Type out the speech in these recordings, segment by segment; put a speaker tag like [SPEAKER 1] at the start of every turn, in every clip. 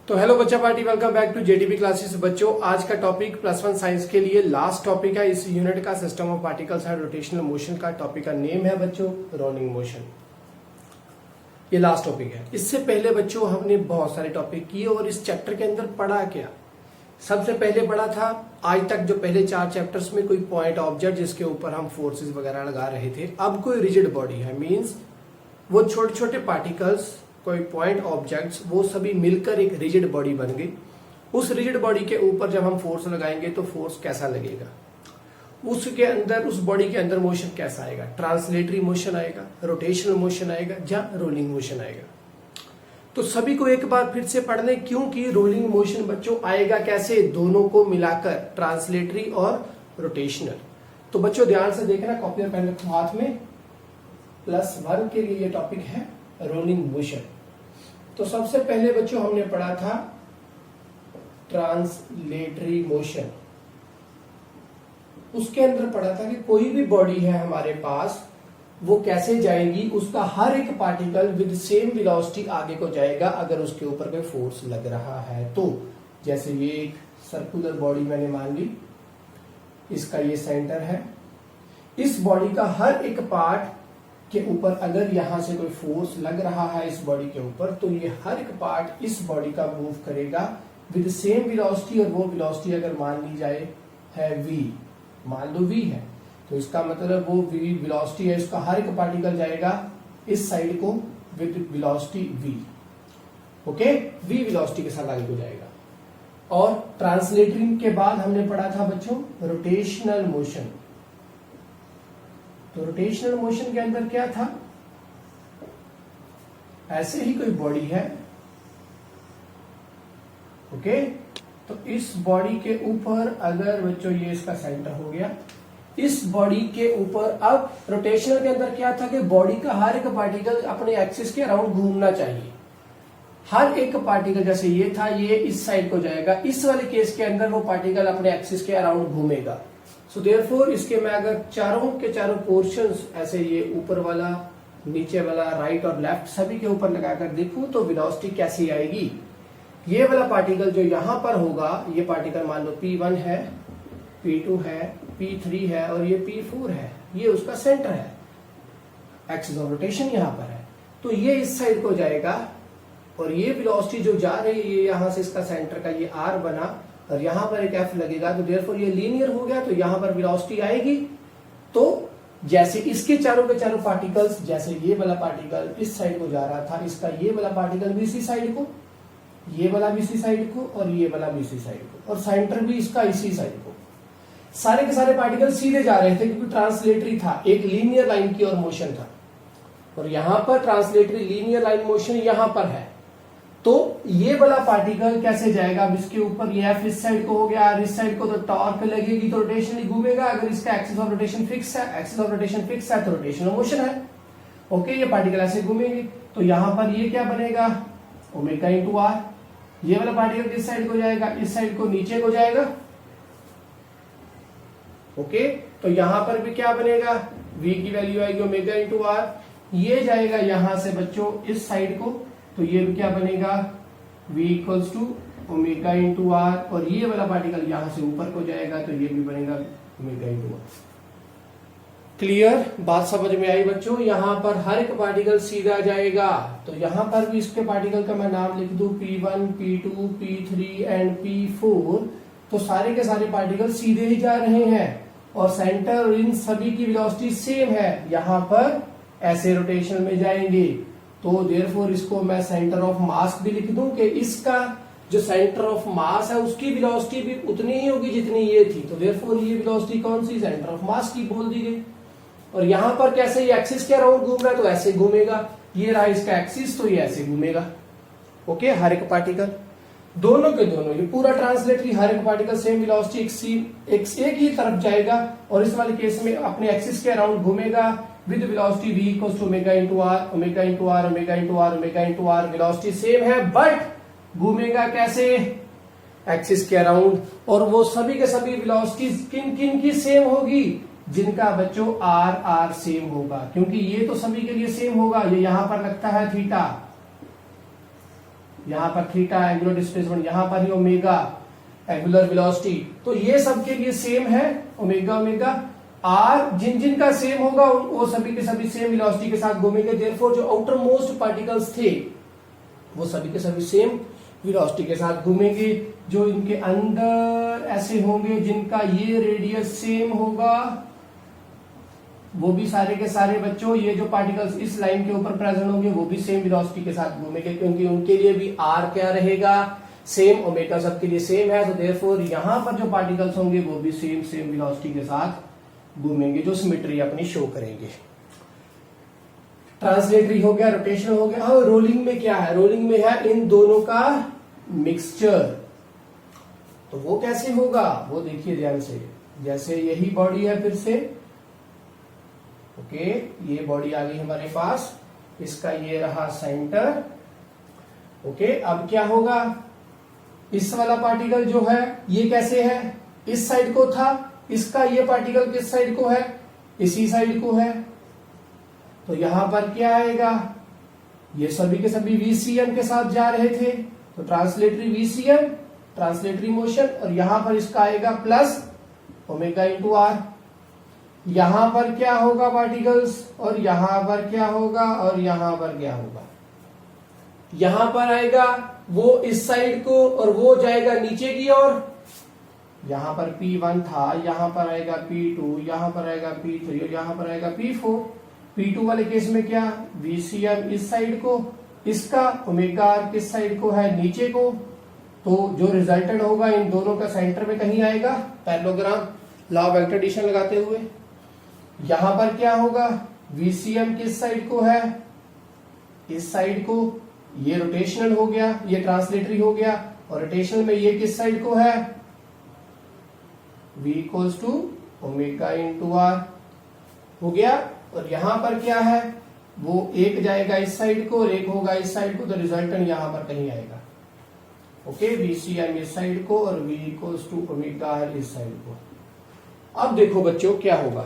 [SPEAKER 1] तो हेलो बच्चा party, welcome back to JTB classes. बच्चों, आज का टॉपिक +1 साइंस के लिए लास्ट टॉपिक है इस यूनिट का। System of particles and rotational motion का टॉपिक का नेम है बच्चों रोलिंग मोशन। ये लास्ट टॉपिक है। इससे पहले बच्चों हमने बहुत सारे टॉपिक किए और इस चैप्टर के अंदर पढ़ा क्या। सबसे पहले पढ़ा था आज तक जो पहले 4 चैप्टर्स में कोई पॉइंट ऑब्जेक्ट जिसके ऊपर हम फोर्सेस वगैरह लगा रहे थे। अब कोई रिजिड बॉडी है, मीन्स वो छोटे छोटे पार्टिकल्स, कोई पॉइंट ऑब्जेक्ट्स, वो सभी मिलकर एक रिजिड बॉडी बन गई। उस रिजिड बॉडी के ऊपर जब हम फोर्स लगाएंगे तो फोर्स कैसा लगेगा, उसके अंदर, उस बॉडी के अंदर मोशन कैसा आएगा। ट्रांसलेटरी मोशन आएगा, रोटेशनल मोशन आएगा या रोलिंग मोशन आएगा। तो सभी को एक बार फिर से पढ़ लें, क्योंकि रोलिंग मोशन बच्चों आएगा कैसे, दोनों को मिलाकर, ट्रांसलेटरी और रोटेशनल। तो बच्चों ध्यान से देखना, कॉपी और पेन रखो हाथ में। +1 के लिए ये टॉपिक है रोलिंग मोशन। तो सबसे पहले बच्चों हमने पढ़ा था ट्रांसलेटरी मोशन। उसके अंदर पढ़ा था कि कोई भी बॉडी है हमारे पास, वो कैसे जाएगी, उसका हर एक पार्टिकल विद सेम वेलोसिटी आगे को जाएगा अगर उसके ऊपर कोई फोर्स लग रहा है तो। जैसे ये एक सर्कुलर बॉडी मैंने मान ली, इसका ये सेंटर है। इस बॉडी का हर एक पार्ट के ऊपर अगर यहां से कोई फोर्स लग रहा है इस बॉडी के ऊपर, तो ये हर एक पार्ट इस बॉडी का मूव करेगा विद सेम वेलोसिटी। और वो वेलोसिटी अगर मान ली जाए है v, मान लो v है, तो इसका मतलब वो v वेलोसिटी है, इसका हर एक पार्टिकल जाएगा इस साइड को with velocity v। Okay, v velocity के साथ आगे को जाएगा। और ट्रांसलेटरिंग के बाद हमने पढ़ा था बच्चों रोटेशनल मोशन। तो रोटेशनल मोशन के अंदर क्या था, ऐसे ही कोई बॉडी है, ओके, तो इस बॉडी के ऊपर अगर बच्चों ये इसका सेंटर हो गया, इस बॉडी के ऊपर अब रोटेशनल के अंदर क्या था कि बॉडी का हर एक पार्टिकल अपने एक्सिस के अराउंड घूमना चाहिए। हर एक पार्टिकल, जैसे ये था, ये इस साइड को जाएगा, इस वाले केस के अंदर वो पार्टिकल अपने एक्सिस के अराउंड घूमेगा। सो देयरफॉर इसके मैं अगर चारों के चारों पोर्शंस ऐसे, ये ऊपर वाला, नीचे वाला, राइट और लेफ्ट, सभी के ऊपर लगाकर देखूं तो वेलोसिटी कैसी आएगी। ये वाला पार्टिकल जो यहां पर होगा, ये पार्टिकल मान लो P1 है, P2 है, P3 है और ये P4 है, ये उसका सेंटर है, एक्सिस ऑफ रोटेशन यहां पर है। तो ये इस साइड को जाएगा और ये वेलोसिटी जो जा रही है, ये यहां से इसका सेंटर का ये R बना और यहां पर एक F लगेगा, तो देयरफॉर ये लीनियर हो गया, तो यहां पर वेलोसिटी आएगी। तो जैसे इसके चारों के चारों पार्टिकल्स, जैसे ये वाला पार्टिकल इस साइड को जा रहा था, इसका ये वाला पार्टिकल भी इसी साइड को, ये वाला भी इसी साइड को और ये वाला भी इसी साइड को, और सेंटर भी इसका इसी साइड को। सारे के सारे पार्टिकल सीधे जा रहे थे क्योंकि ट्रांसलेटरी था, एक लीनियर लाइन की और मोशन था। और यहां पर ट्रांसलेटरी लीनियर लाइन मोशन यहां पर है, तो ये वाला पार्टिकल कैसे जाएगा, अब इसके ऊपर ये F इस साइड को हो गया, और इस साइड को तो टॉर्क लगेगी तो रोटेशनली घूमेगा। अगर इसका एक्सिस ऑफ रोटेशन फिक्स है, एक्सिस ऑफ रोटेशन फिक्स है तो रोटेशनल मोशन है। ओके, ये पार्टिकल ऐसे घूमेंगे, तो यहां पर ये क्या बनेगा, ओमेगा इंटू आर। ये वाला पार्टिकल किस साइड को जाएगा, इस साइड को, नीचे को जाएगा। ओके, तो यहां पर भी क्या बनेगा, v की वैल्यू आएगी ओमेगा इंटू आर। ये जाएगा यहां से बच्चों इस साइड को, तो ये भी क्या बनेगा, v equals to omega into R. और ये वाला पार्टिकल यहां से ऊपर को जाएगा, तो ये भी बनेगा ओमेगा इंटू आर। क्लियर, बात समझ में आई बच्चों। यहां पर हर एक पार्टिकल सीधा जाएगा, तो यहां पर भी इसके पार्टिकल का मैं नाम लिख दूं P1, P2, P3 and P4। तो सारे के सारे पार्टिकल सीधे ही जा रहे हैं और सेंटर और इन सभी की वेलोसिटी सेम है, यहां पर ऐसे रोटेशन में जाएंगे। तो देयरफॉर इसको मैं सेंटर ऑफ मास भी लिख दूं कि इसका जो सेंटर ऑफ मास है उसकी वेलोसिटी भी उतनी ही होगी जितनी ये थी। तो देयरफॉर ये वेलोसिटी कौन सी, सेंटर ऑफ मास की बोल दी गई। और यहां पर कैसे, ये एक्सिस के अराउंड घूम रहा है तो ऐसे घूमेगा, ये रहा इसका एक्सिस तो ये ऐसे घूमेगा। ओके, हर एक पार्टिकल, दोनों के दोनों, ये पूरा ट्रांसलेटरी, हर एक पार्टिकल सेम वेलोसिटी एक ही तरफ जाएगा और इस वाले केस में अपने एक्सिस के अराउंड घूमेगा with velocity v equals to omega into R, omega into R, omega into R, omega into R. Velocity same है बट घूमेगा कैसे, एक्सिस के अराउंड। और वो सभी के सभी वेलोसिटी किन किन की सेम होगी, जिनका बच्चों आर आर सेम होगा, क्योंकि ये तो सभी के लिए सेम होगा। ये यहां पर लगता है थीटा, यहाँ पर थीटा एंगुलर डिस्प्लेसमेंट, यहाँ पर ही ओमेगा एंगुलर वेलोसिटी, तो ये सब के लिए सेम है ओमेगा ओमेगा। आर जिन जिन का सेम होगा वो सभी के सभी सेम वेलोसिटी के साथ घूमेंगे, देयरफॉर जो आउटर मोस्ट पार्टिकल्स थे वो सभी के सभी सेम वेलोसिटी के साथ घूमेंगे। जो इनके अंदर ऐसे होंगे जिनका ये रेडियस सेम होगा वो भी सारे के सारे बच्चों, ये जो पार्टिकल्स इस लाइन के ऊपर प्रेजेंट होंगे वो भी सेम वेलोसिटी के साथ घूमेंगे, क्योंकि उनके लिए भी आर क्या रहेगा, सेम, ओमेगा सबके लिए सेम है। तो देयरफॉर यहां पर जो पार्टिकल्स होंगे वो भी सेम सेम वेलोसिटी के साथ घूमेंगे, जो सिमेट्री अपनी शो करेंगे। ट्रांसलेटरी हो गया, रोटेशनल हो गया। अब रोलिंग में क्या है, रोलिंग में है इन दोनों का मिक्सचर। तो वो कैसे होगा वो देखिए ध्यान से। जैसे यही बॉडी है, फिर से ओके, ये बॉडी आ गई हमारे पास, इसका ये रहा सेंटर। ओके, अब क्या होगा, इस वाला पार्टिकल जो है ये कैसे है, इस साइड को था, इसका ये पार्टिकल किस साइड को है, इसी साइड को है। तो यहां पर क्या आएगा, ये सभी के सभी VCM के साथ जा रहे थे, तो ट्रांसलेटरी VCM, ट्रांसलेटरी मोशन, और यहां पर इसका आएगा प्लस ओमेगा इंटू आर। यहां पर क्या होगा पार्टिकल्स, और यहां पर क्या होगा, और यहां पर क्या होगा, यहां पर आएगा वो इस साइड को और वो जाएगा नीचे की ओर। यहां पर P1 था, यहां पर आएगा P2, यहां पर आएगा P3 और यहां पर आएगा P4। P2 वाले केस में क्या, VCM इस साइड को, इसका ओमेगा आर किस साइड को है, नीचे को। तो जो रिजल्टेंट होगा इन दोनों का सेंटर में कहीं आएगा, parallelogram law of vector addition लगाते हुए। यहां पर क्या होगा, VCM किस साइड को है, इस साइड को। ये रोटेशनल हो गया, ये ट्रांसलेटरी हो गया, और रोटेशनल में ये किस साइड को है, V equals to omega into R हो गया। और यहां पर क्या है, वो एक जाएगा इस साइड को और एक होगा इस साइड को, तो रिजल्टेंट यहां पर कहीं आएगा। ओके, VCM इस साइड को और V equals to omega R इस साइड को। अब देखो बच्चों क्या होगा,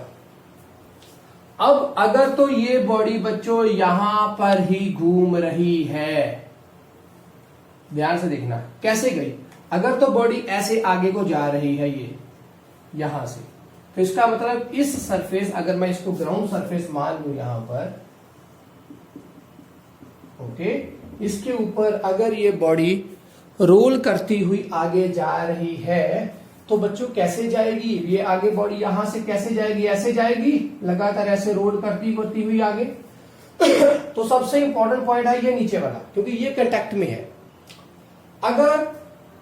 [SPEAKER 1] अब अगर तो ये बॉडी बच्चों यहां पर ही घूम रही है, ध्यान से देखना कैसे गई। अगर तो बॉडी ऐसे आगे को जा रही है ये यहां से, तो इसका मतलब इस सरफेस, अगर मैं इसको ग्राउंड सरफेस मान लू यहां पर, ओके, इसके ऊपर अगर ये बॉडी रोल करती हुई आगे जा रही है, तो बच्चों कैसे जाएगी, ये आगे बॉडी यहां से कैसे जाएगी, ऐसे जाएगी, लगातार ऐसे रोल करती हुई आगे। तो सबसे इंपॉर्टेंट पॉइंट है ये नीचे वाला, क्योंकि ये कांटेक्ट में है। अगर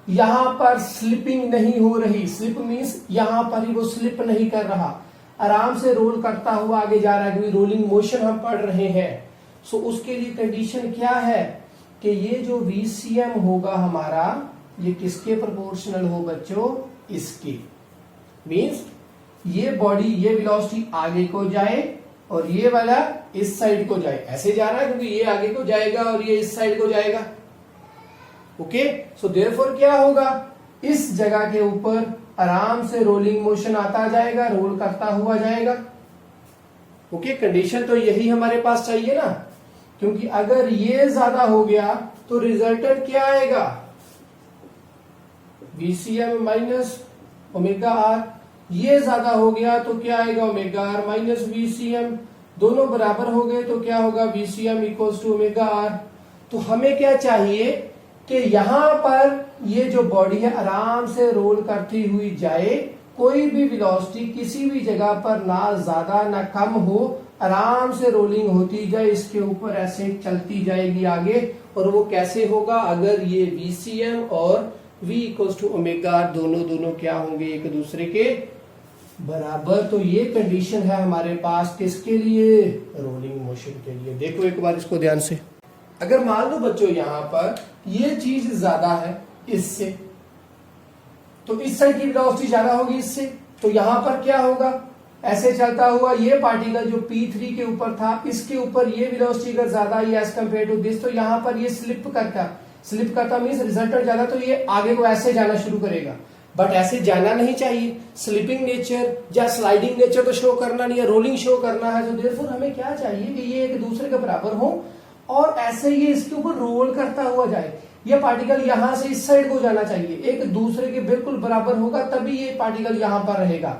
[SPEAKER 1] यहां पर स्लिपिंग नहीं हो रही, स्लिप मींस यहां पर ही वो स्लिप नहीं कर रहा, आराम से रोल करता हुआ आगे जा रहा है, क्योंकि रोलिंग मोशन हम पढ़ रहे हैं। सो उसके लिए कंडीशन क्या है कि ये जो VCM होगा हमारा, ये किसके प्रोपोर्शनल हो बच्चों, इसके। मींस ये बॉडी, ये वेलोसिटी आगे को जाए और ये वाला इस साइड को जाए, ऐसे जा रहा है क्योंकि ये आगे को जाएगा और ये इस साइड को जाएगा। ओके, सो देयरफॉर क्या होगा, इस जगह के ऊपर आराम से रोलिंग मोशन आता जाएगा, रोल करता हुआ जाएगा। ओके, कंडीशन तो यही हमारे पास चाहिए ना, क्योंकि अगर ये ज्यादा हो गया तो रिजल्टेंट क्या आएगा, VCM माइनस ओमेगा आर। ये ज्यादा हो गया तो क्या आएगा, ओमेगा आर माइनस VCM। दोनों बराबर हो गए तो क्या होगा, VCM equals to omega R. तो हमें क्या चाहिए कि यहां पर ये जो बॉडी है आराम से रोल करती हुई जाए, कोई भी वेलोसिटी किसी भी जगह पर ना ज्यादा ना कम हो, आराम से रोलिंग होती जाए, इसके ऊपर ऐसे चलती जाएगी आगे। और वो कैसे होगा, अगर ये VCM और V इक्वल्स टू ओमेगा दोनों क्या होंगे, एक दूसरे के बराबर। तो ये कंडीशन है हमारे पास किसके लिए, रोलिंग मोशन के लिए। देखो एक बार इसको ध्यान से, अगर मान लो बच्चों यहां पर ये चीज ज्यादा है इससे, तो इस साइड की वेलोसिटी ज्यादा होगी इससे, तो यहां पर क्या होगा, ऐसे चलता हुआ ये पार्टिकल जो P3 के ऊपर था, इसके ऊपर ये वेलोसिटी अगर ज्यादा है एज कम्पेयर टू दिस, तो यहां पर ये स्लिप करता मीन्स रिजल्टेंट ज्यादा, तो ये आगे को ऐसे जाना शुरू करेगा। बट ऐसे जाना नहीं चाहिए, स्लिपिंग नेचर या स्लाइडिंग नेचर तो शो करना नहीं है, रोलिंग शो करना है। तो देयरफॉर हमें क्या चाहिए कि ये एक दूसरे के बराबर हो और ऐसे ये इसके ऊपर रोल करता हुआ जाए। ये पार्टिकल यहां से इस साइड को जाना चाहिए, एक दूसरे के बिल्कुल बराबर होगा तभी ये पार्टिकल यहां पर रहेगा,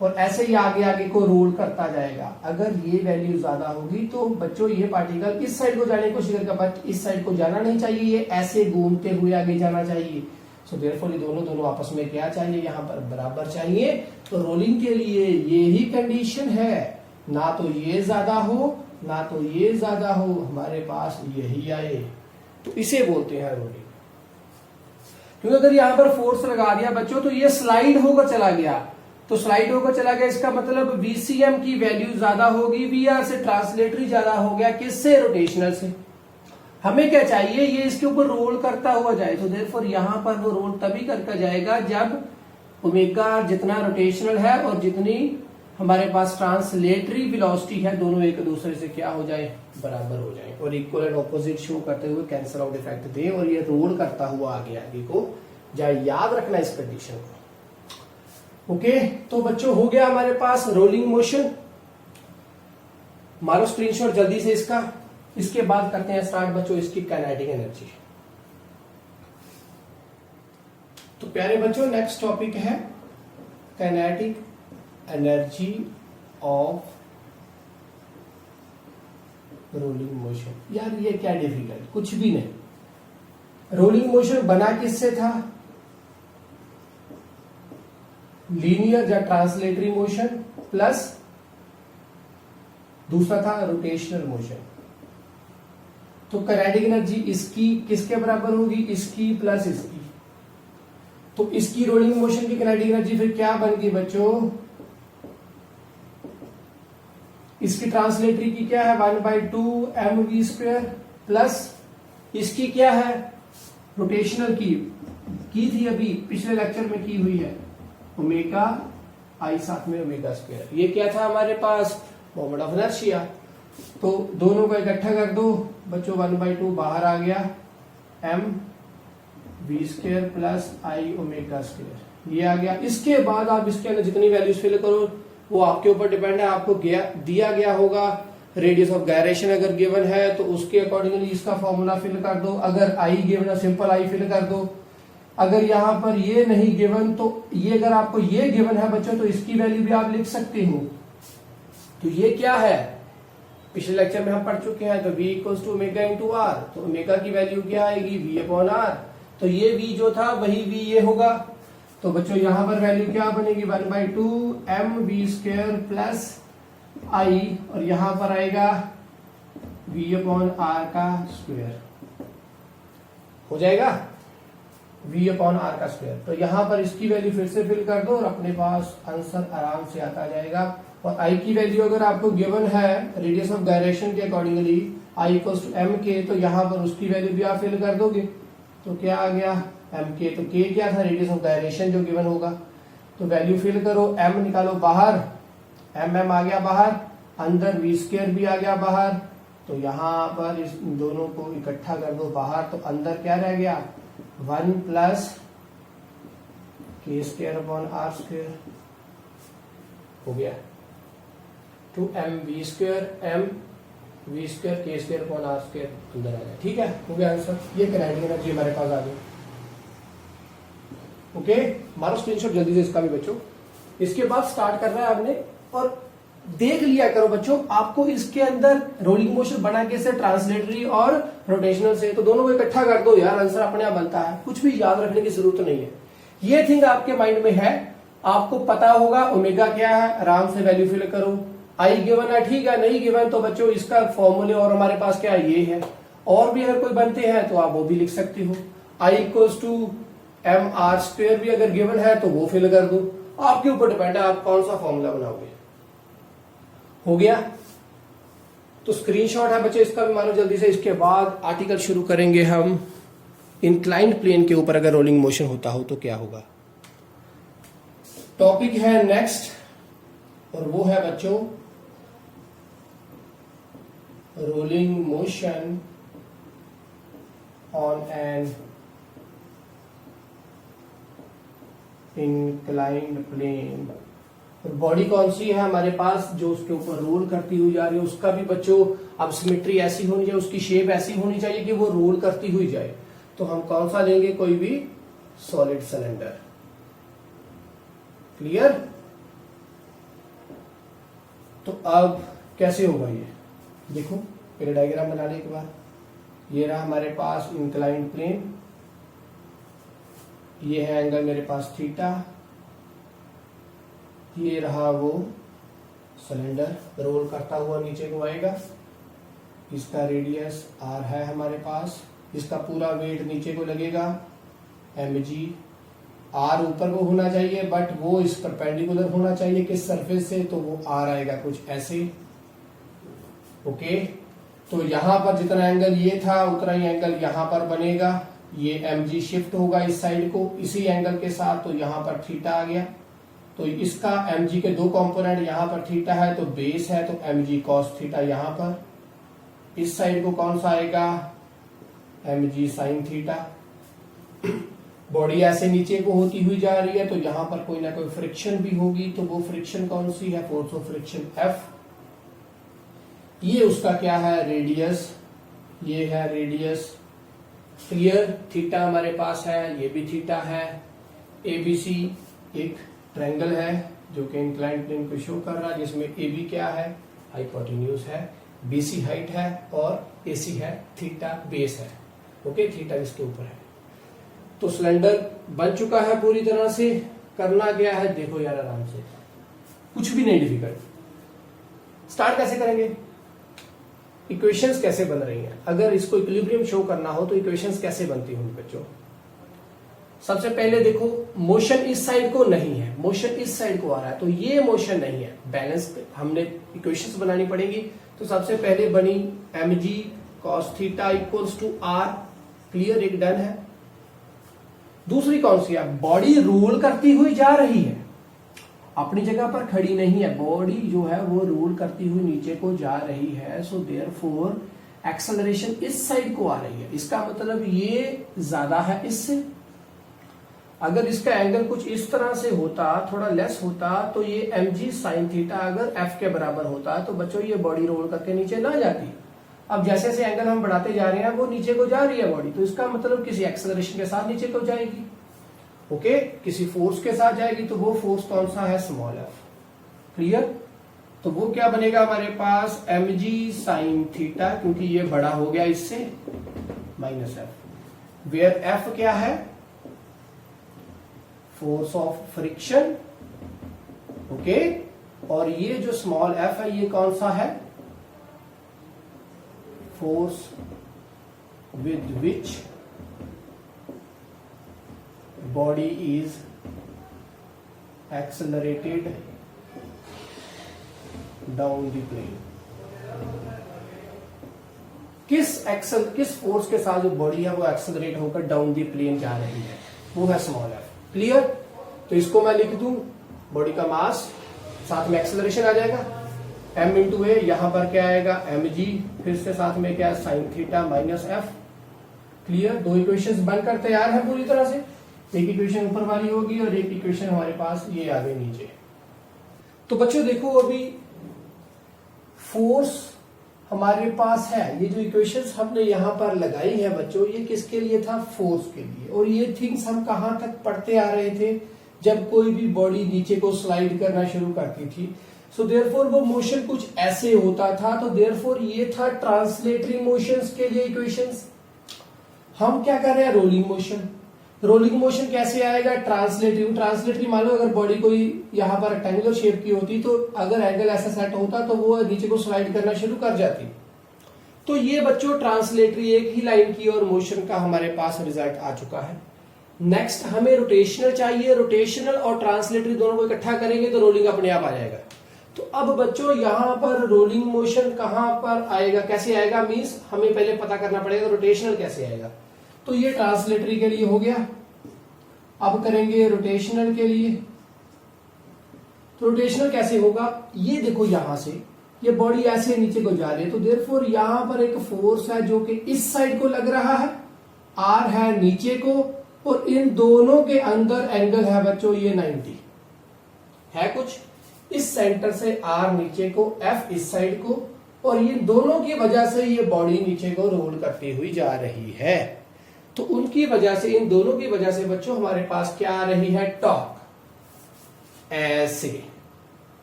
[SPEAKER 1] और ऐसे ही आगे आगे को रोल करता जाएगा। अगर ये वैल्यू ज्यादा होगी तो बच्चों ये पार्टिकल इस साइड को जाने की कोशिश करेगा, बट इस साइड को जाना नहीं चाहिए, ये ऐसे घूमते हुए आगे जाना चाहिए। सो देयरफॉर ये दोनों आपस में क्या चाहिए, यहाँ पर बराबर चाहिए। तो रोलिंग के लिए ये ही कंडीशन है, ना तो ये ज्यादा हो ना तो ये ज्यादा हो, हमारे पास यही आए, तो इसे बोलते हैं रोलिंग। क्योंकि अगर यहां पर फोर्स लगा दिया बच्चों तो ये स्लाइड होकर चला गया, तो स्लाइड होकर चला गया, इसका मतलब VCM की वैल्यू ज्यादा होगी, VR से ट्रांसलेटरी ज्यादा हो गया, किससे, रोटेशनल से। हमें क्या चाहिए, ये इसके ऊपर रोल करता हुआ जाए, तो देयरफॉर यहां पर वो रोल तभी करता जाएगा जब ओमेगा जितना रोटेशनल है और जितनी हमारे पास ट्रांसलेटरी वेलोसिटी है, दोनों एक दूसरे से क्या हो जाए, बराबर हो जाए, और इक्वल एंड ऑपोजिट शो करते हुए कैंसल आउट इफेक्ट दे, और ये रोल करता हुआ आगे आगे को जाए। याद रखना इस कंडीशन को। ओके, तो बच्चों हो गया हमारे पास रोलिंग मोशन। मारो स्क्रीनशॉट जल्दी से इसका। इसके बाद करते हैं स्टार्ट बच्चों इसकी काइनेटिक एनर्जी। तो प्यारे बच्चों नेक्स्ट टॉपिक है kinetic energy of rolling motion. यार ये क्या डिफिकल्ट, कुछ भी नहीं। रोलिंग मोशन बना किससे था, लीनियर या ट्रांसलेटरी मोशन प्लस दूसरा था रोटेशनल मोशन। तो काइनेटिक एनर्जी इसकी किसके बराबर होगी, इसकी प्लस इसकी। तो इसकी रोलिंग मोशन की काइनेटिक एनर्जी फिर क्या बन गई बच्चों, इसकी ट्रांसलेटरी की क्या है 1/2 mv² प्लस इसकी क्या है रोटेशनल की थी अभी पिछले लेक्चर में की हुई है, ओमेगा आई साथ में ओमेगा स्क्वायर। ये क्या था हमारे पास, मोमेंट ऑफ इनर्शिया। तो दोनों को इकट्ठा कर दो बच्चों, 1/2 बाहर आ गया, mv² प्लस आई ओमेगा स्क्वायर, ये आ गया। इसके बाद आप इसके अंदर जितनी वैल्यूज फिल करो वो आपके ऊपर डिपेंड है, आपको दिया गया होगा। रेडियस ऑफ गायरेशन अगर गिवन है तो उसके अकॉर्डिंगली इसका फॉर्मूला फिल कर दो, अगर आई गिवन है सिंपल आई फिल कर दो। अगर यहां पर ये नहीं गिवन तो ये, अगर आपको ये गिवन है बच्चों तो इसकी वैल्यू भी आप लिख सकते हो। तो ये क्या है, पिछले लेक्चर में हम पढ़ चुके हैं। तो V equals to omega into R, तो ओमेगा की वैल्यू क्या आएगी V/R। तो ये V जो था वही V ये होगा। तो बच्चों यहां पर वैल्यू क्या बनेगी 1/2 mv² प्लस आई, और यहां पर आएगा V/R का स्क्वायर हो जाएगा, V/R का स्क्वायर। तो यहां पर इसकी वैल्यू फिर से फिल कर दो और अपने पास आंसर आराम से आता जाएगा। और आई की वैल्यू अगर आपको गिवन है रेडियस ऑफ गायरेशन के accordingly I equals to mk, तो यहां पर उसकी वैल्यू भी आप फिल कर दोगे। तो क्या आ गया mk, तो k क्या था, रेडियस ऑफ गायरेशन जो गिवन होगा। तो वैल्यू फिल करो, m निकालो बाहर, mm आ गया बाहर, अंदर v² भी आ गया बाहर। तो यहां पर इस दोनों को इकट्ठा कर दो बाहर, तो अंदर क्या रह गया 1 प्लस k² हो गया, 2 mv² k² अंदर आ गया। ठीक है, हो गया आंसर। ये काइनेटिक एनर्जी हमारे पास आ गई। ओके, मारो स्क्रीनशॉट जल्दी से इसका भी बच्चों। इसके बाद स्टार्ट करना है आपने, और देख लिया करो बच्चों आपको इसके अंदर रोलिंग मोशन बना कैसे, ट्रांसलेटरी और रोटेशनल से। तो दोनों को इकट्ठा कर दो यार, आंसर अपने आप बनता है, कुछ भी याद रखने की जरूरत नहीं है। ये थिंग आपके माइंड में है, आपको पता होगा ओमेगा क्या है, आराम से वैल्यू फिल करो। आई गिवन है, ठीक है, नहीं गिवन तो बच्चों इसका फॉर्मूले और हमारे पास क्या है, ये है। और भी अगर कोई बनते हैं तो आप वो भी लिख सकते हो। आई इक्वल्स टू mr² भी अगर गिवन है तो वो फिल कर दो, आपके ऊपर डिपेंड है आप कौन सा फॉर्मूला बनाओगे। हो गया, तो स्क्रीनशॉट है बच्चे इसका भी मानो जल्दी से। इसके बाद आर्टिकल शुरू करेंगे हम, इंक्लाइंड प्लेन के ऊपर अगर रोलिंग मोशन होता हो तो क्या होगा। टॉपिक है नेक्स्ट, और वो है बच्चों rolling motion on an inclined plane. और बॉडी कौन सी है हमारे पास जो उसके ऊपर रोल करती हुई जा रही है, उसका भी बच्चों अब सिमेट्री ऐसी होनी चाहिए, उसकी शेप ऐसी होनी चाहिए कि वो रोल करती हुई जाए। तो हम कौन सा लेंगे, कोई भी सॉलिड सिलेंडर। क्लियर? तो अब कैसे होगा ये, देखो पहले डायग्राम बना ले एक बार। ये रहा हमारे पास इंक्लाइंड प्लेन, ये है एंगल मेरे पास थीटा, ये रहा वो सिलेंडर रोल करता हुआ नीचे को आएगा, इसका रेडियस r है हमारे पास, इसका पूरा वेट नीचे को लगेगा mg। r ऊपर को होना चाहिए बट वो इस परपेंडिकुलर होना चाहिए किस सरफेस से, तो वो r आएगा कुछ ऐसे। ओके, तो यहां पर जितना एंगल ये था उतना ही एंगल यहां पर बनेगा, ये mg शिफ्ट होगा इस साइड को इसी एंगल के साथ, तो यहां पर थीटा आ गया। तो इसका mg के दो कंपोनेंट, यहां पर थीटा है तो बेस है, तो mg cos थीटा यहां पर, इस साइड को कौन सा आएगा, mg sin थीटा। बॉडी ऐसे नीचे को होती हुई जा रही है तो यहां पर कोई ना कोई फ्रिक्शन भी होगी, तो वो फ्रिक्शन कौन सी है, फोर्स ऑफ फ्रिक्शन F। ये उसका क्या है, रेडियस, ये है रेडियस। क्लियर? थीटा हमारे पास है, ये भी थीटा है। ABC एक ट्रायंगल है जो कि इंक्लाइंड प्लेन को शो कर रहा है, जिसमें AB क्या है, हाइपोटेन्यूज है, BC हाइट है और AC है थीटा, बेस है। ओके, थीटा इसके ऊपर है। तो सिलेंडर बन चुका है पूरी तरह से। करना क्या है, देखो यार आराम से, कुछ भी नहीं डिफिकल्ट। स्टार्ट कैसे करेंगे, इक्वेशंस कैसे बन रही हैं, अगर इसको इक्विलिब्रियम शो करना हो तो इक्वेशंस कैसे बनती होंगी बच्चों। सबसे पहले देखो, मोशन इस साइड को नहीं है, मोशन इस साइड को आ रहा है, तो ये मोशन नहीं है, बैलेंस हमने इक्वेशंस बनानी पड़ेगी। तो सबसे पहले बनी mg cos theta equals to r। Clear? एक डन है। दूसरी कौन सी है, बॉडी रोल करती हुई जा रही है, अपनी जगह पर खड़ी नहीं है, बॉडी जो है वो रोल करती हुई नीचे को जा रही है। सो देयरफॉर एक्सेलरेशन इस साइड को आ रही है, इसका मतलब ये ज्यादा है इससे। अगर इसका एंगल कुछ इस तरह से होता, थोड़ा लेस होता, तो ये mg sin थीटा अगर f के बराबर होता तो बच्चों ये बॉडी रोल करके नीचे ना जाती। अब जैसे जैसे एंगल हम बढ़ाते जा रहे हैं वो नीचे को जा रही है बॉडी, तो इसका मतलब किसी एक्सेलरेशन के साथ नीचे को जाएगी। ओके, किसी फोर्स के साथ जाएगी, तो वो फोर्स कौन सा है, स्मॉल f। क्लियर? तो वो क्या बनेगा हमारे पास, mg sin थीटा, क्योंकि ये बड़ा हो गया इससे, माइनस f, वेयर f क्या है, फोर्स ऑफ फ्रिक्शन। ओके, और ये जो स्मॉल f है ये कौन सा है, force with which body is accelerated down the plane. किस फोर्स के साथ जो बॉडी है वो एक्सेलरेट होकर डाउन द प्लेन जा रही है, वो है स्मॉल f। क्लियर? तो इसको मैं लिख दूं, बॉडी का मास साथ में एक्सेलरेशन आ जाएगा, m इंटू ए, यहां पर क्या आएगा, mg, फिर से साथ में क्या, sign theta minus f। Clear? दो इक्वेशंस बनकर तैयार है पूरी तरह से, एक इक्वेशन ऊपर वाली होगी और एक इक्वेशन हमारे पास ये आ गई नीचे। तो बच्चों देखो, अभी फोर्स हमारे पास है, ये जो इक्वेशंस हमने यहां पर लगाई है बच्चों, ये किसके लिए था, फोर्स के लिए। और ये थिंग्स हम कहां तक पढ़ते आ रहे थे, जब कोई भी बॉडी नीचे को स्लाइड करना शुरू करती थी। सो देयरफॉर वो मोशन कुछ ऐसे होता था, तो देयरफॉर ये था ट्रांसलेटरी मोशंस के लिए इक्वेशंस। हम क्या कर रहे हैं, रोलिंग मोशन। रोलिंग मोशन कैसे आएगा, ट्रांसलेटरी मान लो अगर बॉडी कोई यहाँ पर रेक्टेंगुलर शेप की होती, तो अगर एंगल ऐसा सेट होता तो वो नीचे को स्लाइड करना शुरू कर जाती। तो ये बच्चों ट्रांसलेटरी एक ही लाइन की और मोशन का हमारे पास रिजल्ट आ चुका है। नेक्स्ट हमें रोटेशनल चाहिए, रोटेशनल और ट्रांसलेटरी दोनों को इकट्ठा करेंगे तो रोलिंग अपने आप आ जाएगा। तो अब बच्चों यहाँ पर रोलिंग मोशन कहां पर आएगा, कैसे आएगा, मींस हमें पहले पता करना पड़ेगा रोटेशनल कैसे आएगा। तो ये ट्रांसलेटरी के लिए हो गया। अब करेंगे रोटेशनल के लिए। तो रोटेशनल कैसे होगा, ये देखो यहां से ये बॉडी ऐसे नीचे को जा रही है, तो देयरफॉर यहां पर एक फोर्स है जो कि इस साइड को लग रहा है, आर है नीचे को, और इन दोनों के अंदर एंगल है बच्चों ये 90 है कुछ। इस सेंटर से आर नीचे को, एफ इस साइड को, और ये दोनों की वजह से ये बॉडी नीचे को रोल करती हुई जा रही है। तो उनकी वजह से, इन दोनों की वजह से बच्चों हमारे पास क्या आ रही है, टॉर्क। ऐसे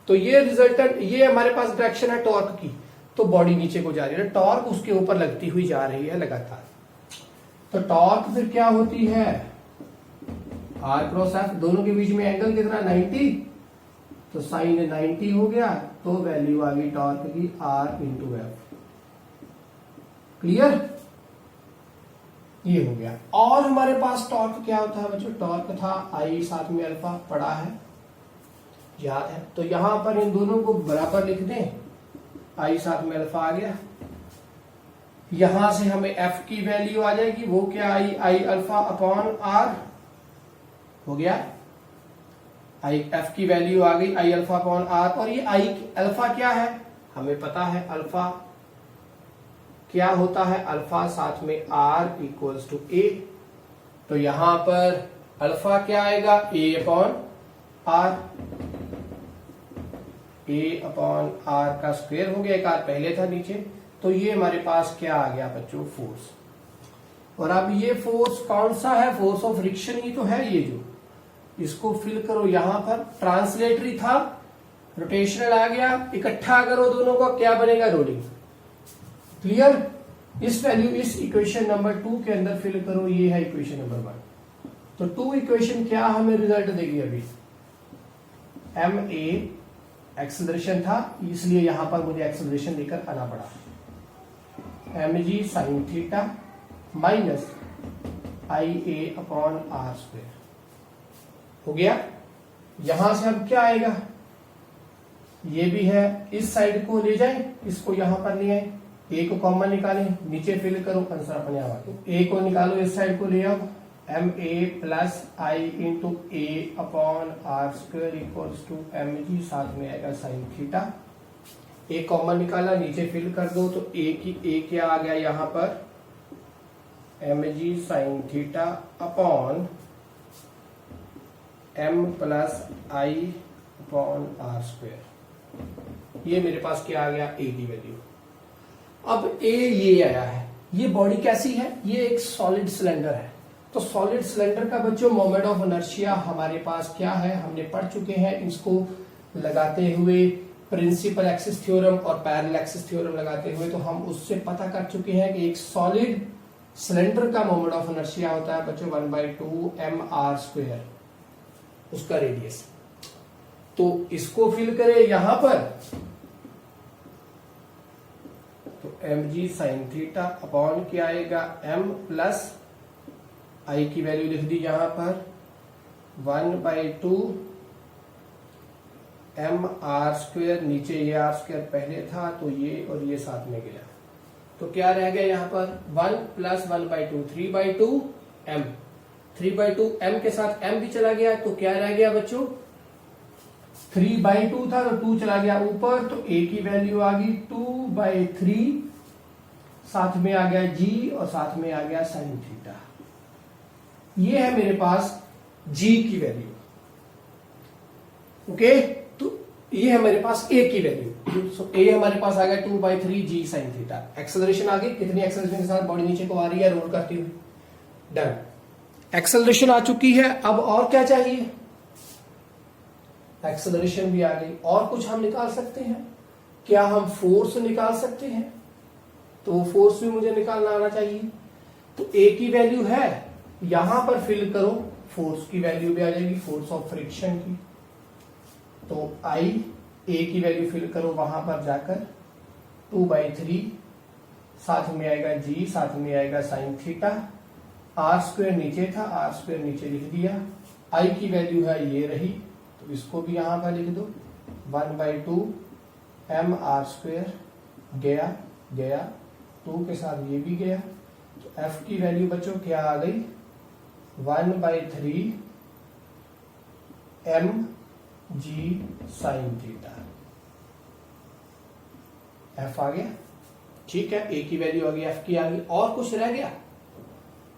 [SPEAKER 1] तो ये रिजल्टेंट, ये हमारे पास डायरेक्शन है टॉर्क की, तो बॉडी नीचे को जा रही है, टॉर्क उसके ऊपर लगती हुई जा रही है लगातार। तो टॉर्क फिर क्या होती है, आर क्रॉस एफ, दोनों के बीच में एंगल कितना 90, तो साइन 90 हो गया, तो वैल्यू आ गई टॉर्क की आर इंटू एफ। क्लियर, ये हो गया। और हमारे पास टॉर्क क्या होता है बच्चों, टॉर्क था आई साथ में अल्फा, पढ़ा है, याद है। तो यहां पर इन दोनों को बराबर लिख दें, आई साथ में अल्फा आ गया, यहां से हमें एफ की वैल्यू आ जाएगी, वो क्या आई, आई अल्फा अपॉन आर हो गया, आई एफ की वैल्यू आ गई आई अल्फा अपॉन आर। और ये आई अल्फा क्या है, हमें पता है अल्फा क्या होता है, अल्फा साथ में आर इक्वल्स टू ए। तो यहां पर अल्फा क्या आएगा, A upon R, A upon R का स्क्वायर हो गया, एक आर पहले था नीचे। तो ये हमारे पास क्या आ गया बच्चों, फोर्स। और अब ये फोर्स कौन सा है, फोर्स ऑफ फ्रिक्शन ही तो है ये, जो इसको फिल करो यहां पर, ट्रांसलेटरी था, रोटेशनल आ गया, इकट्ठा करो दोनों को, क्या बनेगा, रोलिंग। क्लियर, इस वैल्यू इस इक्वेशन नंबर 2 के अंदर फिल करो, ये है इक्वेशन नंबर 1। तो 2 इक्वेशन क्या हमें रिजल्ट देगी, अभी एम ए एक्सेलरेशन था, इसलिए यहां पर मुझे एक्सेलरेशन लेकर आना पड़ा, M G sine theta minus I A upon R square हो गया। यहां से अब क्या आएगा, ये भी है, इस साइड को ले जाए, इसको यहां पर ले आए, ए को कॉमन निकालें, नीचे फिल करो, आंसर अपने आप आ गया। ए को निकालो, इस साइड को ले आओ, M A plus I into A upon R square equals to M G, साथ में आएगा साइन थीटा, ए कॉमन निकाला, नीचे फिल कर दो, तो ए क्या आ गया यहां पर, M G sine theta upon M plus I upon R square. ये मेरे पास क्या आ गया, ए की वैल्यू। अब ए ये आया है, ये बॉडी कैसी है, ये एक सॉलिड सिलेंडर है। तो सॉलिड सिलेंडर का बच्चों मोमेंट ऑफ इनर्शिया हमारे पास क्या है, हमने पढ़ चुके हैं, इसको लगाते हुए प्रिंसिपल एक्सिस थ्योरम और पैरेलल एक्सिस थ्योरम लगाते हुए, तो हम उससे पता कर चुके हैं कि एक सॉलिड सिलेंडर का मोमेंट ऑफ इनर्शिया होता है बच्चों 1/2 एम आर स्क्वायर, उसका रेडियस। तो इसको फिल करें यहां पर, तो M G sine theta upon क्या आएगा, एम प्लस आई की वैल्यू लिख दी यहां पर 1/2 एम आर स्क्वायर, नीचे ये आर स्क्वायर पहले था, तो ये और ये साथ में गया, तो क्या रह गया यहां पर 1 प्लस 1/2 3/2 एम, 3/2 एम के साथ एम भी चला गया, तो क्या रह गया बच्चों, 3/2 था तो 2 चला गया ऊपर, तो ए की वैल्यू आ गई 2/3, साथ में आ गया जी और साथ में आ गया साइन थीटा। ये है मेरे पास जी की वैल्यू। ओके, तो ये है मेरे पास ए की वैल्यू। सो ए हमारे पास आ गया 2/3 जी साइन थीटा। एक्सेलरेशन आ गई, कितनी एक्सेलरेशन के साथ बॉडी नीचे को आ रही है रोल करती हुई, डन। एक्सेलरेशन आ चुकी है, अब और क्या चाहिए, एक्सेलरेशन भी आ गई, और कुछ हम निकाल सकते हैं क्या, हम फोर्स निकाल सकते हैं, तो वो फोर्स भी मुझे निकालना आना चाहिए। तो ए की वैल्यू है, यहां पर फिल करो, फोर्स की वैल्यू भी आ जाएगी, फोर्स ऑफ फ्रिक्शन की, तो आई ए की वैल्यू फिल करो वहां पर जाकर 2/3, साथ में आएगा जी, साथ में आएगा साइन थीटा, आर स्क्वायर नीचे था, आर स्क्वायर नीचे लिख दिया, आई की वैल्यू है ये रही, तो इसको भी यहां पर लिख दो 1/2 एम आर स्क्वायर, गया गया, 2 के साथ ये भी गया, तो एफ की वैल्यू बच्चों क्या आ गई 1/3 M G sine theta, F आ गया, ठीक है, ए की वैल्यू आ गई, एफ की आ गई, और कुछ रह गया।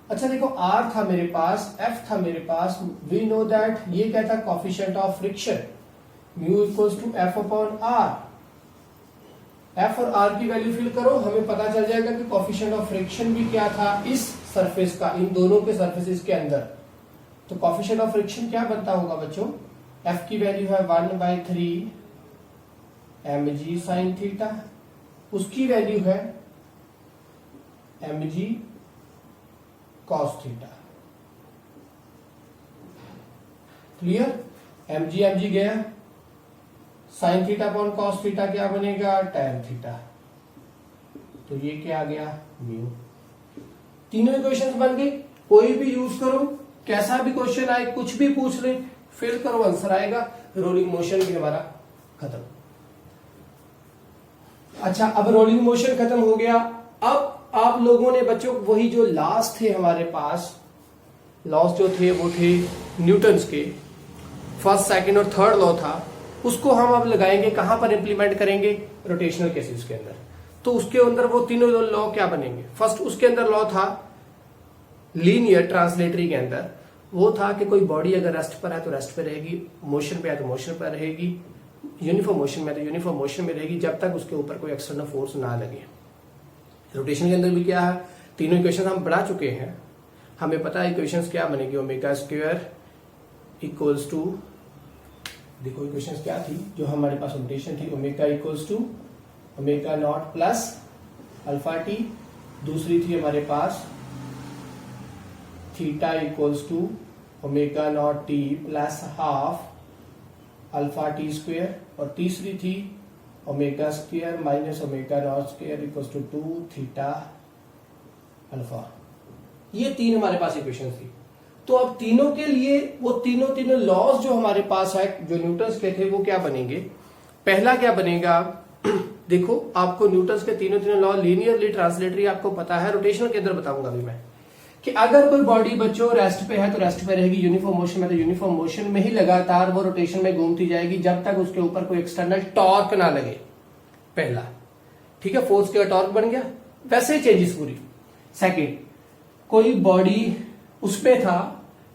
[SPEAKER 1] अच्छा देखो, आर था मेरे पास, एफ था मेरे पास, वी नो दैट ये क्या था, coefficient of friction mu equals to F upon R. F और आर की वैल्यू फिल करो, हमें पता चल जाएगा कि कोफिशिएंट ऑफ फ्रिक्शन भी क्या था इस सरफेस का, इन दोनों के सरफेसेस के अंदर। तो कोफिशिएंट ऑफ फ्रिक्शन क्या बनता होगा बच्चों, एफ की वैल्यू है 1/3 mg sin थीटा, उसकी वैल्यू है mg cos theta. Clear, mg गया, sign theta upon cos theta क्या बनेगा, टैन थीटा। तो ये क्या आ गया, म्यू। तीनों इक्वेशंस बन गई, कोई भी यूज करो, कैसा भी क्वेश्चन आए, कुछ भी पूछ ले, फिल करो, आंसर आएगा। रोलिंग मोशन भी हमारा खत्म। अच्छा, अब रोलिंग मोशन खत्म हो गया। अब आप लोगों ने बच्चों वही जो लॉस थे हमारे पास, लॉस जो थे वो थे न्यूटन्स के, फर्स्ट सेकंड और थर्ड लॉ था, उसको हम अब लगाएंगे, कहां पर इंप्लीमेंट करेंगे, रोटेशनल केसेस के अंदर। तो उसके अंदर वो तीनों लॉ क्या बनेंगे, फर्स्ट उसके अंदर लॉ था लीनियर ट्रांसलेटरी के अंदर, वो था कि कोई बॉडी अगर रेस्ट पर है तो रेस्ट पर रहेगी, मोशन पे है तो मोशन पर रहेगी, यूनिफॉर्म मोशन में है तो यूनिफॉर्म मोशन में रहेगी, जब तक उसके ऊपर कोई एक्सटर्नल फोर्स ना लगे। रोटेशन के अंदर भी क्या है, तीनों इक्वेशन हम बढ़ा चुके हैं, हमें पता है इक्वेशंस क्या बनेगी, ओमेगा स्क्वायर इक्वल्स टू, देखो इक्वेशंस क्या थी जो हमारे पास रोटेशन थी, omega equals to omega not plus alpha T, दूसरी थी हमारे पास theta equals to omega not T plus half alpha T square, और तीसरी थी omega square minus omega not square equals to 2 theta alpha. ये तीन हमारे पास इक्वेशन थी। तो अब तीनों के लिए वो तीनों लॉज जो हमारे पास है, जो न्यूटन्स के थे, वो क्या बनेंगे। पहला क्या बनेगा, देखो आपको न्यूटन्स के तीनों लॉ लीनियरली ट्रांसलेटरी आपको पता है, रोटेशनल के अंदर बताऊंगा अभी मैं, कि अगर कोई बॉडी बच्चों रेस्ट पे है तो रेस्ट पे रहेगी, यूनिफॉर्म मोशन में तो यूनिफॉर्म मोशन में ही लगातार वो रोटेशन में घूमती जाएगी जब तक उसके ऊपर कोई एक्सटर्नल टॉर्क ना लगे। पहला, ठीक है, फोर्स का टॉर्क बन गया, वैसे ही चेंजेस पूरी। सेकंड, कोई बॉडी उसमें था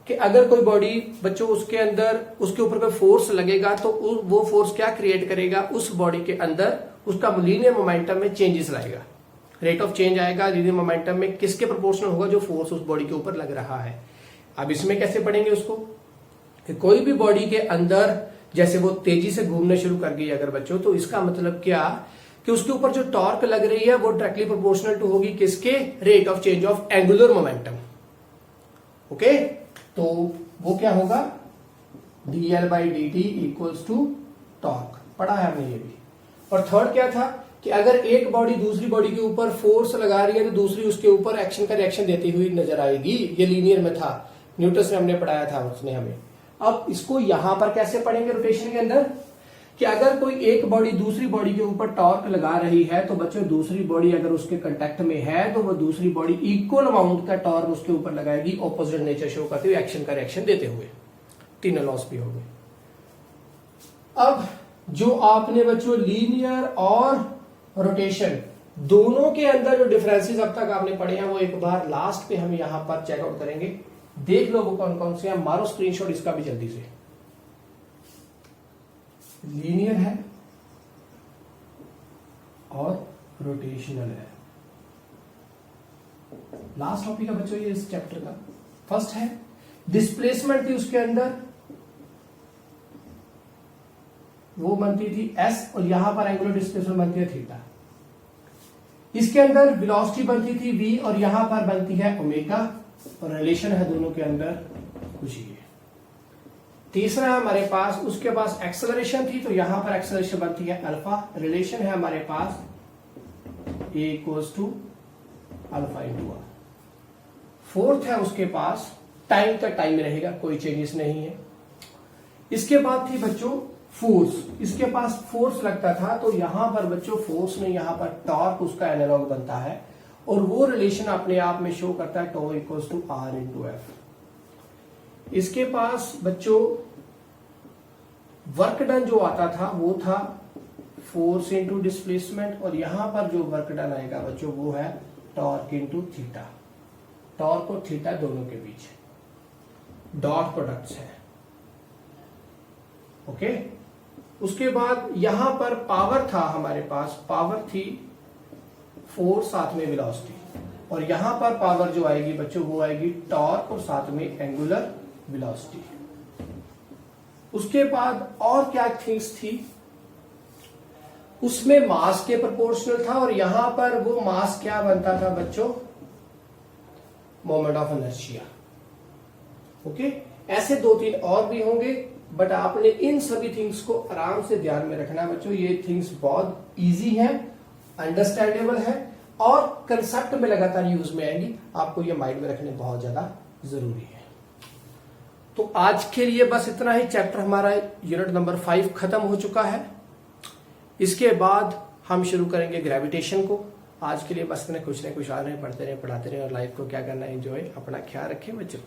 [SPEAKER 1] कि अगर कोई बॉडी बच्चों उसके अंदर उसके ऊपर कोई फोर्स लगेगा तो वो फोर्स क्या क्रिएट करेगा, उस बॉडी के अंदर उसका लीनियर मोमेंटम में चेंजेस लाएगा, रेट ऑफ चेंज आएगा लीनियर मोमेंटम में, किसके प्रोपोर्शनल होगा, जो फोर्स उस बॉडी के ऊपर लग रहा है। अब इसमें कैसे पढ़ेंगे उसको, कि कोई भी बॉडी के अंदर जैसे वो तेजी से घूमने शुरू कर गई अगर बच्चों, तो इसका मतलब क्या कि उसके ऊपर जो टॉर्क लग रही है वो डायरेक्टली प्रोपोर्शनल टू होगी किसके, rate of change of angular momentum. Okay, तो वो क्या होगा, dl/dt इक्वल्स टू टॉर्क, पढ़ा है हमने ये भी। और थर्ड क्या था कि अगर एक बॉडी दूसरी बॉडी के ऊपर फोर्स लगा रही है तो दूसरी उसके ऊपर एक्शन का रिएक्शन देती हुई नजर आएगी, ये लीनियर में था, न्यूटन ने हमने पढ़ाया था उसने हमें। अब इसको यहां पर कैसे पढ़ेंगे रोटेशन के अंदर, कि अगर कोई एक बॉडी दूसरी बॉडी के ऊपर टॉर्क लगा रही है तो बच्चों दूसरी बॉडी अगर उसके कांटेक्ट में है तो वो दूसरी बॉडी इक्वल अमाउंट का टॉर्क उसके ऊपर लगाएगी, ऑपोजिट नेचर शो करते हुए, एक्शन का रिएक्शन देते हुए। तीनों लॉस भी हो गए। अब जो आपने बच्चों लीनियर और रोटेशन दोनों के अंदर जो डिफरेंसेस अब तक आपने पढ़े हैं वो एक बार लास्ट पे हम यहां पर चेकआउट करेंगे। देख लो वो कौन कौन से हैं, मारो स्क्रीनशॉट इसका भी जल्दी से। लीनियर है और रोटेशनल है। लास्ट टॉपिक है बच्चों ये इस चैप्टर का। फर्स्ट है डिस्प्लेसमेंट थी, उसके अंदर वो बनती थी एस और यहां पर एंगुलर डिस्प्लेसमेंट बनती है थीटा। इसके अंदर वेलोसिटी बनती थी वी और यहां पर बनती है ओमेगा, और रिलेशन है दोनों के अंदर कुछ ये। तीसरा हमारे पास, उसके पास एक्सेलरेशन थी तो यहां पर एक्सेलरेशन बनती है अल्फा, रिलेशन है हमारे पास A equals to alpha into R. Fourth है उसके पास टाइम का टाइम रहेगा, कोई चेंजेस नहीं है। इसके बाद थी बच्चों फोर्स, इसके पास फोर्स लगता था तो यहां पर बच्चों फोर्स में यहां पर टॉर्क उसका एनालॉग बनता है, और वो रिलेशन अपने आप में शो करता है tau equals to R into F. इसके पास बच्चों वर्क डन जो आता था वो था फोर्स इंटू डिस्प्लेसमेंट, और यहां पर जो वर्क डन आएगा बच्चों वो है टॉर्क इंटू थीटा। टॉर्क और थीटा दोनों के बीच डॉट प्रोडक्ट्स है। ओके, उसके बाद यहां पर पावर था हमारे पास, पावर थी 4 साथ में वेलोसिटी, और यहां पर पावर जो आएगी बच्चों वो आएगी टॉर्क और साथ में एंगुलर वेलोसिटी। उसके बाद और क्या थिंग्स थी, उसमें मास के प्रोपोर्शनल था, और यहां पर वो मास क्या बनता था बच्चों, मोमेंट ऑफ इनर्शिया। ओके, ऐसे 2-3 और भी होंगे, बट आपने इन सभी थिंग्स को आराम से ध्यान में रखना है बच्चों। ये थिंग्स बहुत इजी है, अंडरस्टैंडेबल है और कंसेप्ट में लगातार यूज में आएंगी। आपको ये माइंड में रखने बहुत ज्यादा जरूरी है। तो आज के लिए बस इतना ही। चैप्टर हमारा यूनिट नंबर 5 खत्म हो चुका है। इसके बाद हम शुरू करेंगे ग्रेविटेशन को। आज के लिए बस इतना, कुछ ना कुछ आ रहे, पढ़ते रहे, पढ़ाते रहे और लाइफ को क्या करना है, एंजॉय। अपना ख्याल रखें बच्चों।